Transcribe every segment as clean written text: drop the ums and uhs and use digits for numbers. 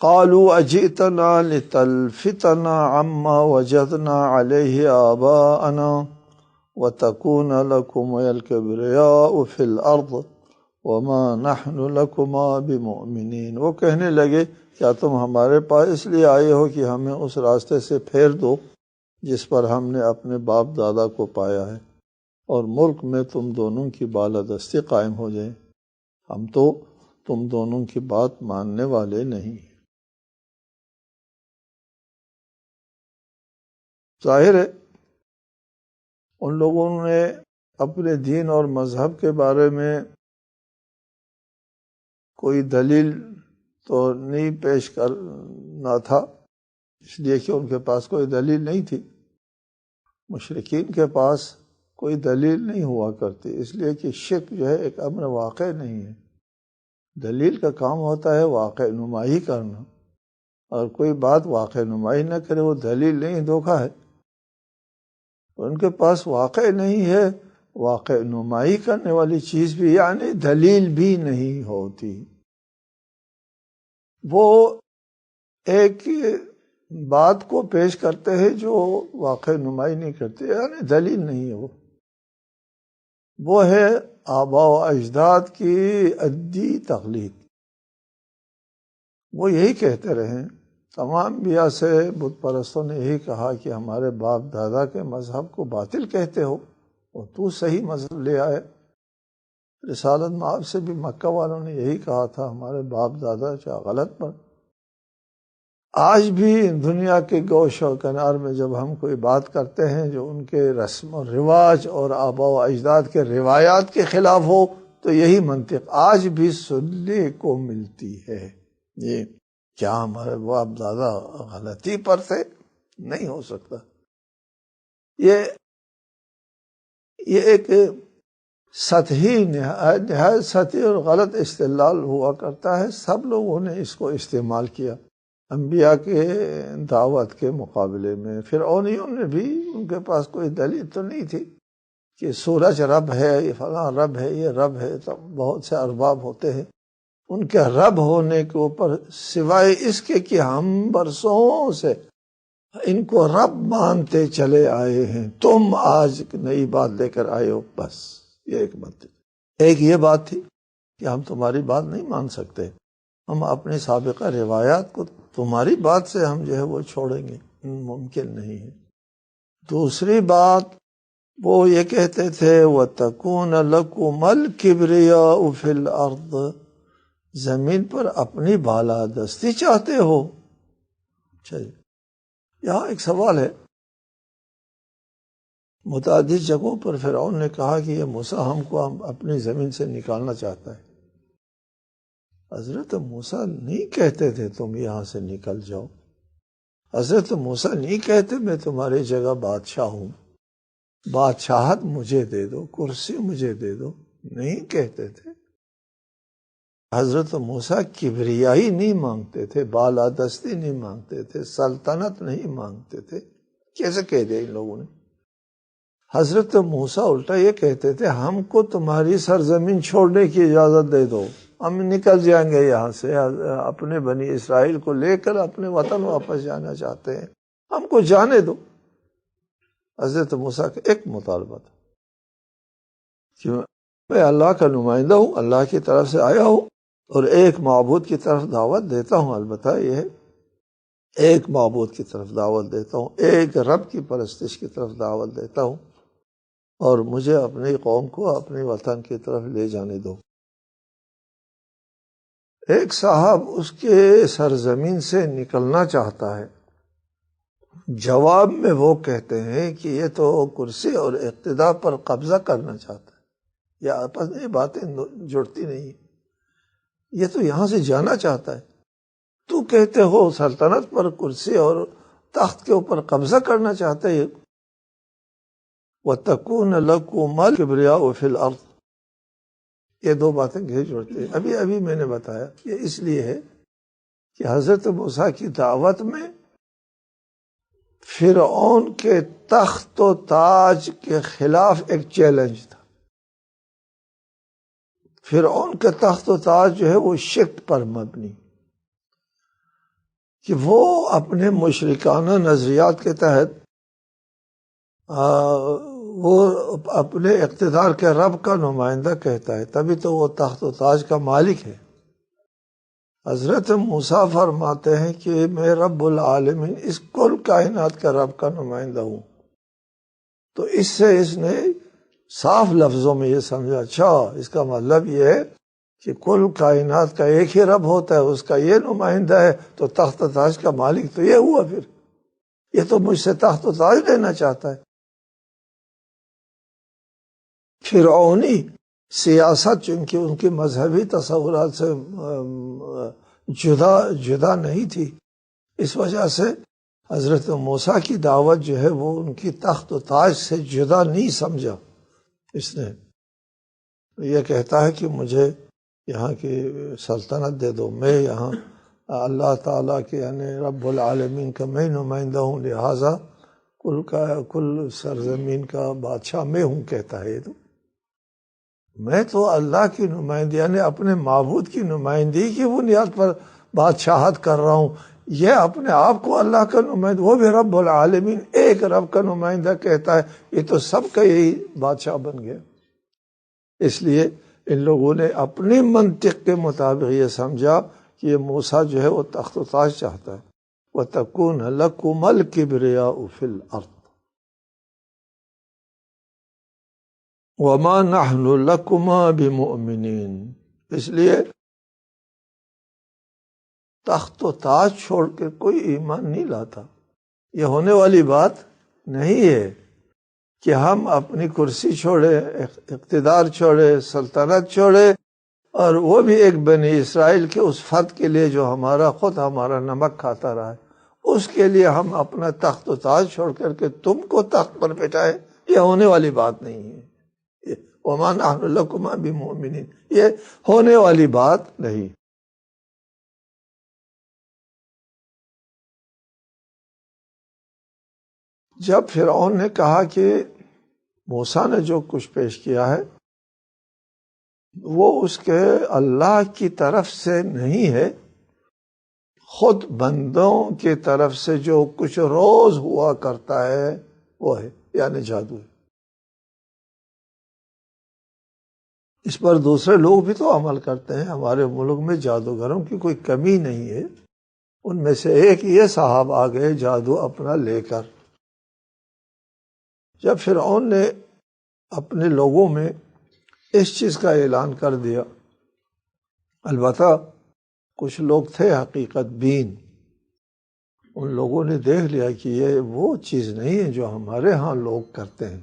قالوا اجئتنا لتلفتنا عما وجدنا عليه آباءنا وتكون لكم الكبرياء في الأرض وما نحن لكما بمؤمنين۔ وہ کہنے لگے کیا تم ہمارے پاس اس لیے آئے ہو کہ ہمیں اس راستے سے پھیر دو جس پر ہم نے اپنے باپ دادا کو پایا ہے، اور ملک میں تم دونوں کی بالادستی قائم ہو جائے، ہم تو تم دونوں کی بات ماننے والے نہیں۔ ظاہر ہے ان لوگوں نے اپنے دین اور مذہب کے بارے میں کوئی دلیل تو نہیں پیش کرنا تھا، اس لیے کہ ان کے پاس کوئی دلیل نہیں تھی۔ مشرکین کے پاس کوئی دلیل نہیں ہوا کرتی، اس لیے کہ شرک جو ہے ایک امر واقع نہیں ہے۔ دلیل کا کام ہوتا ہے واقع نمائی کرنا، اور کوئی بات واقع نمائی نہ کرے وہ دلیل نہیں، دھوکہ ہے۔ ان کے پاس واقع نہیں ہے، واقع نمائی کرنے والی چیز بھی یعنی دلیل بھی نہیں ہوتی۔ وہ ایک بات کو پیش کرتے ہیں جو واقع نمائی نہیں کرتے، یعنی دلیل نہیں ہے۔ وہ ہے آباء و اجداد کی عدی تقلید۔ وہ یہی کہتے رہے، تمام انبیاء سے بت پرستوں نے یہی کہا کہ ہمارے باپ دادا کے مذہب کو باطل کہتے ہو اور تو صحیح مذہب لے آئے۔ رسالت مآب سے بھی مکہ والوں نے یہی کہا تھا، ہمارے باپ دادا چاہے غلط پر۔ آج بھی دنیا کے گوش و کنار میں جب ہم کوئی بات کرتے ہیں جو ان کے رسم و رواج اور آباء و اجداد کے روایات کے خلاف ہو تو یہی منطق آج بھی سننے کو ملتی ہے۔ یہ کیا ہمارے باپ دادا غلطی پر تھے؟ نہیں ہو سکتا۔ یہ ایک سطحی نہایت سطحی اور غلط استدلال ہوا کرتا ہے۔ سب لوگوں نے اس کو استعمال کیا انبیاء کے دعوت کے مقابلے میں۔ فرعونیوں نے بھی، ان کے پاس کوئی دلیل تو نہیں تھی کہ سورج رب ہے، یہ فلاں رب ہے، یہ رب ہے۔ تو بہت سے ارباب ہوتے ہیں، ان کے رب ہونے کے اوپر سوائے اس کے کہ ہم برسوں سے ان کو رب مانتے چلے آئے ہیں، تم آج نئی بات لے کر آئے ہو، بس یہ ایک بات تھی۔ ایک یہ بات تھی کہ ہم تمہاری بات نہیں مان سکتے، ہم اپنی سابقہ روایات کو تمہاری بات سے ہم جو ہے وہ چھوڑیں گے، ممکن نہیں ہے۔ دوسری بات وہ یہ کہتے تھے وَتَكُونَ لَكُمَ الْكِبْرِيَاءُ فِي الْأَرْضِ، زمین پر اپنی بالادستی چاہتے ہو۔ چلیے یہاں ایک سوال ہے، متعدد جگہوں پر فرعون نے کہا کہ یہ موسیٰ ہم کو اپنی زمین سے نکالنا چاہتا ہے۔ حضرت موسیٰ نہیں کہتے تھے تم یہاں سے نکل جاؤ، حضرت موسیٰ نہیں کہتے میں تمہاری جگہ بادشاہ ہوں، بادشاہت مجھے دے دو، کرسی مجھے دے دو، نہیں کہتے تھے۔ حضرت موسیٰ کبریائی نہیں مانگتے تھے، بالادستی نہیں مانگتے تھے، سلطنت نہیں مانگتے تھے۔ کیسے کہہ دیا ان لوگوں نے؟ حضرت موسیٰ الٹا یہ کہتے تھے ہم کو تمہاری سرزمین چھوڑنے کی اجازت دے دو، ہم نکل جائیں گے یہاں سے، اپنے بنی اسرائیل کو لے کر اپنے وطن واپس جانا چاہتے ہیں، ہم کو جانے دو۔ حضرت موسیٰ کا ایک مطالبہ تھا کہ میں اللہ کا نمائندہ ہوں، اللہ کی طرف سے آیا ہوں اور ایک معبود کی طرف دعوت دیتا ہوں، البتہ یہ ہے ایک معبود کی طرف دعوت دیتا ہوں، ایک رب کی پرستش کی طرف دعوت دیتا ہوں، اور مجھے اپنی قوم کو اپنے وطن کی طرف لے جانے دو۔ ایک صاحب اس کے سرزمین سے نکلنا چاہتا ہے، جواب میں وہ کہتے ہیں کہ یہ تو کرسی اور اقتدار پر قبضہ کرنا چاہتا ہے، یہ آپس میں باتیں جڑتی نہیں، یہ تو یہاں سے جانا چاہتا ہے، تو کہتے ہو سلطنت پر، کرسی اور تخت کے اوپر قبضہ کرنا چاہتا ہے۔ وَتَكُونَ لَكُمَ الْكِبْرِيَاءُ فِي الْأَرْضِ، یہ دو باتیں گھر جوڑتے ہیں۔ ابھی میں نے بتایا یہ اس لیے ہے کہ حضرت موسیٰ کی دعوت میں فرعون کے تخت و تاج کے خلاف ایک چیلنج تھا۔ فرعون کا تخت و تاج جو ہے وہ شرک پر مبنی، کہ وہ اپنے مشرکانہ نظریات کے تحت وہ اپنے اقتدار کے رب کا نمائندہ کہتا ہے، تبھی تو وہ تخت و تاج کا مالک ہے۔ حضرت موسیٰ فرماتے ہیں کہ میں رب العالمین اس کل کائنات کا رب کا نمائندہ ہوں۔ تو اس سے اس نے صاف لفظوں میں یہ سمجھا، اچھا اس کا مطلب یہ ہے کہ کل کائنات کا ایک ہی رب ہوتا ہے، اس کا یہ نمائندہ ہے، تو تخت و تاج کا مالک تو یہ ہوا، پھر یہ تو مجھ سے تخت و تاج لینا چاہتا ہے۔ فرعونی سیاست چونکہ ان کی مذہبی تصورات سے جدا نہیں تھی، اس وجہ سے حضرت موسیٰ کی دعوت جو ہے وہ ان کی تخت و تاج سے جدا نہیں سمجھا۔ اس نے یہ کہتا ہے کہ مجھے یہاں کی سلطنت دے دو، میں یہاں اللہ تعالیٰ کے یعنی رب العالمین کا میں نمائندہ ہوں، لہٰذا کل سرزمین کا بادشاہ میں ہوں، کہتا ہے۔ تو میں تو اللہ کی نمائندگی یعنی اپنے معبود کی نمائندگی کی بنیاد پر بادشاہت کر رہا ہوں، یہ اپنے آپ کو اللہ کا نمائندہ، وہ بھی رب العالمین ایک رب کا نمائندہ کہتا ہے، یہ تو سب کا یہی بادشاہ بن گیا۔ اس لیے ان لوگوں نے اپنی منطق کے مطابق یہ سمجھا کہ یہ موسیٰ جو ہے وہ تخت و تاج چاہتا ہے۔ وَتَكُونَ لَكُمَ الْكِبْرِيَاءُ فِي الْأَرْضِ وَمَا نَحْنُ لَكُمَا بِمُؤْمِنِينَ۔ اس لیے تخت و تاج چھوڑ کے کوئی ایمان نہیں لاتا، یہ ہونے والی بات نہیں ہے کہ ہم اپنی کرسی چھوڑے، اقتدار چھوڑے، سلطنت چھوڑے، اور وہ بھی ایک بنی اسرائیل کے اس فرد کے لیے جو ہمارا نمک کھاتا رہا ہے، اس کے لیے ہم اپنا تخت و تاج چھوڑ کر کے تم کو تخت پر بٹھائے، یہ ہونے والی بات نہیں ہے۔ وَمَا نَحْنُ لَكُمَا بِمُؤْمِنِينَ، یہ ہونے والی بات نہیں۔ جب فرعون نے کہا کہ موسیٰ نے جو کچھ پیش کیا ہے وہ اس کے اللہ کی طرف سے نہیں ہے، خود بندوں کی طرف سے جو کچھ روز ہوا کرتا ہے وہ ہے، یعنی جادو ہے۔ اس پر دوسرے لوگ بھی تو عمل کرتے ہیں، ہمارے ملک میں جادوگروں کی کوئی کمی نہیں ہے، ان میں سے ایک یہ صاحب آ گئے جادو اپنا لے کر۔ جب فرعون نے اپنے لوگوں میں اس چیز کا اعلان کر دیا، البتہ کچھ لوگ تھے حقیقت بین، ان لوگوں نے دیکھ لیا کہ یہ وہ چیز نہیں ہے جو ہمارے ہاں لوگ کرتے ہیں،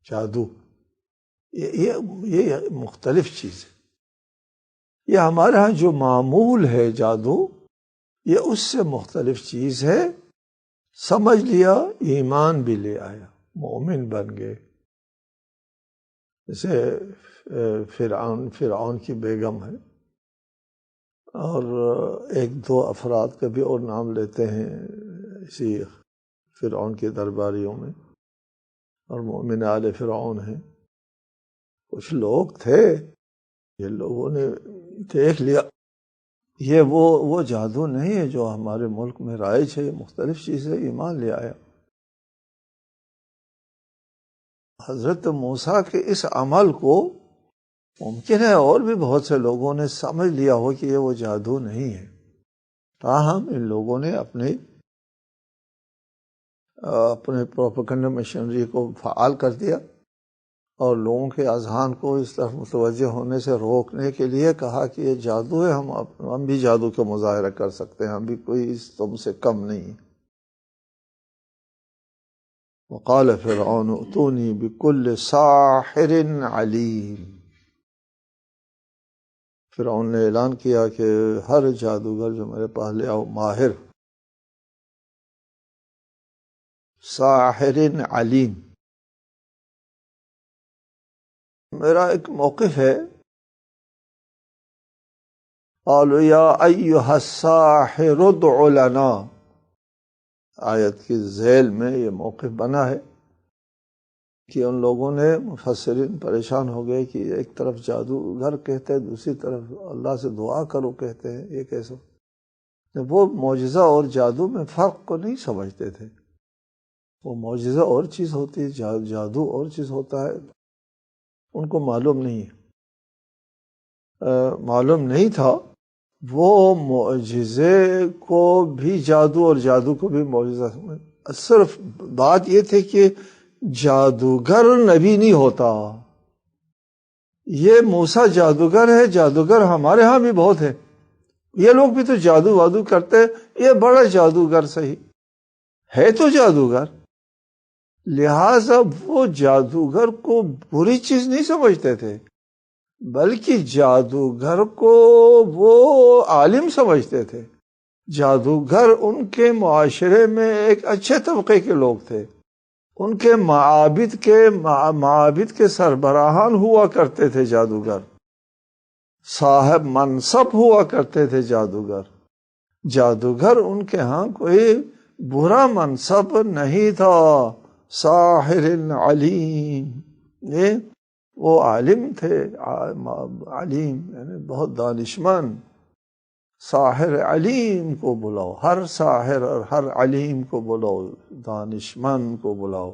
جادو یہ مختلف چیز ہے، یہ ہمارے ہاں جو معمول ہے جادو یہ اس سے مختلف چیز ہے۔ سمجھ لیا، ایمان بھی لے آیا، مومن بن گئے۔ جیسے فرعون کی بیگم ہے، اور ایک دو افراد کا بھی اور نام لیتے ہیں اسی فرعون کے درباریوں میں، اور مومن آل فرعون ہیں۔ کچھ لوگ تھے، یہ لوگوں نے دیکھ لیا یہ وہ جادو نہیں ہے جو ہمارے ملک میں رائج ہے، یہ مختلف چیزیں، ایمان لے آیا۔ حضرت موسیٰ کے اس عمل کو ممکن ہے اور بھی بہت سے لوگوں نے سمجھ لیا ہو کہ یہ وہ جادو نہیں ہے، تاہم ان لوگوں نے اپنے پروپیگنڈا مشینری کو فعال کر دیا اور لوگوں کے اذہان کو اس طرف متوجہ ہونے سے روکنے کے لیے کہا کہ یہ جادو ہے، ہم بھی جادو کا مظاہرہ کر سکتے ہیں، ہم بھی کوئی تم سے کم نہیں۔ وقال فرعون ائتونی بکل ساحر علیم، فرعون نے اعلان کیا کہ ہر جادوگر جو میرے پاس لے آؤ، ماہر، ساحر علیم۔ میرا ایک موقف ہے، قالوا یا ایھا الساحر ادع لنا، آیت کی ذیل میں یہ موقف بنا ہے کہ ان لوگوں نے مفسرین پریشان ہو گئے کہ ایک طرف جادوگر کہتے ہیں، دوسری طرف اللہ سے دعا کرو کہتے ہیں، یہ کیسے؟ وہ معجزہ اور جادو میں فرق کو نہیں سمجھتے تھے. وہ معجزہ اور چیز ہوتی ہے، جادو اور چیز ہوتا ہے. ان کو معلوم نہیں ہے، معلوم نہیں تھا. وہ معجزے کو بھی جادو اور جادو کو بھی معجزہ. صرف بات یہ تھی کہ جادوگر نبی نہیں ہوتا. یہ موسیٰ جادوگر ہے، جادوگر ہمارے ہاں بھی بہت ہے. یہ لوگ بھی تو جادو وادو کرتے، یہ بڑا جادوگر صحیح ہے تو جادوگر. لہٰذا وہ جادوگر کو بری چیز نہیں سمجھتے تھے، بلکہ جادوگر کو وہ عالم سمجھتے تھے. جادوگر ان کے معاشرے میں ایک اچھے طبقے کے لوگ تھے. ان کے معابد کے سربراہان ہوا کرتے تھے جادوگر، صاحب منصب ہوا کرتے تھے جادوگر. جادوگر ان کے ہاں کوئی برا منصب نہیں تھا. ساحر علیم، یہ وہ عالم تھے، علیم یعنی بہت دانشمند. ساحر علیم کو بلاؤ، ہر ساحر اور ہر علیم کو بلاؤ، دانشمند کو بلاؤ.